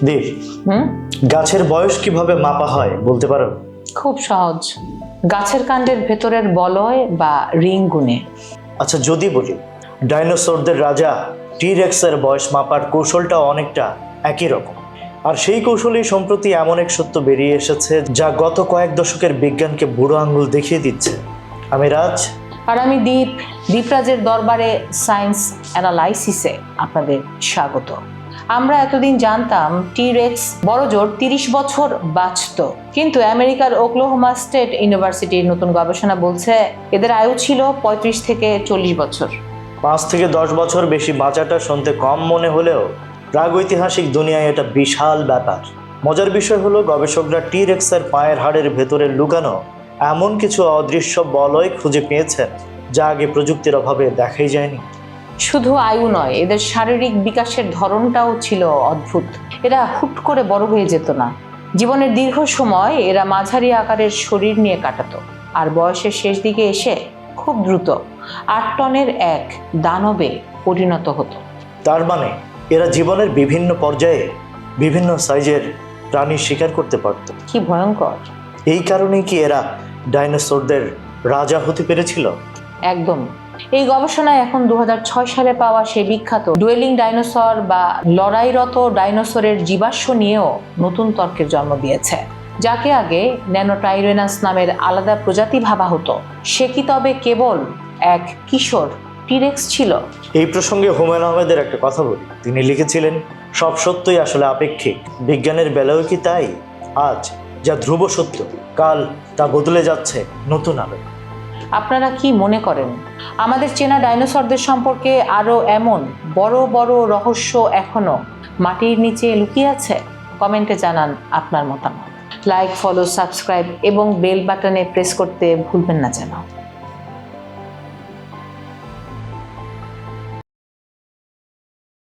দীপ, গাছের বয়স কিভাবে মাপা হয় বলতে পারো? খুব সহজ, গাছের কাণ্ডের ভেতরের বলয় বা রিং গুণে। আচ্ছা, যদি বলি ডাইনোসরদের রাজা টি-রেক্সের বয়স মাপার কৌশলটা অনেকটা একই রকম, আর সেই কৌশলেই সম্প্রতি এমন এক সত্য বেরিয়ে এসেছে যা গত কয়েক দশকের বিজ্ঞানকে বুড়ো আঙুল দেখিয়ে দিচ্ছে। আমি রাজ। আর আমি দীপ। দীপরাজের দরবারে সায়েন্স অ্যানালাইসিসে আপনাদের স্বাগত। আমরা এতদিন জানতাম টি-রেক্স বড়জোর 30 বছর বাঁচত, কিন্তু আমেরিকার ওকলাহোমা স্টেট ইউনিভার্সিটির নতুন গবেষণা বলছে এদের আয়ু ছিল 35 থেকে 40 বছর। 5 থেকে 10 বছর বেশি বাঁচাটা শুনতে কম মনে হলেও প্রাগৈতিহাসিক দুনিয়ায় এটা বিশাল ব্যাপার। মজার বিষয় হলো গবেষকরা টি-রেক্সের পায়ের হাড়ের ভেতরে লুকানো এমন কিছু অদৃশ্য বলয় খুঁজে পেয়েছেন যা আগে প্রযুক্তির অভাবে দেখাই যায়নি। শুধু আয়ু নয়, এদের শারীরিক বিকাশের ধরনটাও ছিল অদ্ভুত। এরা হুট করে বড় হয়ে যেত না। জীবনের দীর্ঘ সময় এরা মাঝারি আকারের শরীর নিয়ে কাটাতো, আর বয়সের শেষ দিকে এসে খুব দ্রুত 8 টনের এক দানবে পরিণত হতো। তার মানে এরা জীবনের বিভিন্ন পর্যায়ে বিভিন্ন সাইজের প্রাণী শিকার করতে পারত। কি ভয়ঙ্কর! এই কারণেই কি এরা ডাইনোসরদের রাজা হতে পেরেছিল? একদম। এই গবেষণায় এখন 2006 সালে পাওয়া সেই বিখ্যাত ডুয়েলিং ডাইনোসর বা লড়াইরত ডাইনোসরের জীবাশ্ম নিয়েও নতুন তর্কের জন্ম দিয়েছে। যাকে আগে ন্যানোটাইরেনাস নামের আলাদা প্রজাতি ভাবা হতো, সে কি তবে কেবল এক কিশোর টি-রেক্স ছিল? এই প্রসঙ্গে হুমায়ুন আহমেদের একটা কথা বলি। তিনি লিখেছিলেন, সব সত্যই আসলে আপেক্ষিক। বিজ্ঞানের বেলাও কি তাই? আজ যা ধ্রুব সত্য, কাল তা বদলে যাচ্ছে নতুন আলো। আপনারা কি মনে করেন আমাদের চেনা ডাইনোসরদের সম্পর্কে আরো এমন বড় বড় রহস্য এখনো মাটির নিচে লুকিয়ে আছে? কমেন্টে জানান আপনার মতামত। লাইক, ফলো, সাবস্ক্রাইব এবং বেল বাটনে প্রেস করতে ভুলবেন না যেন।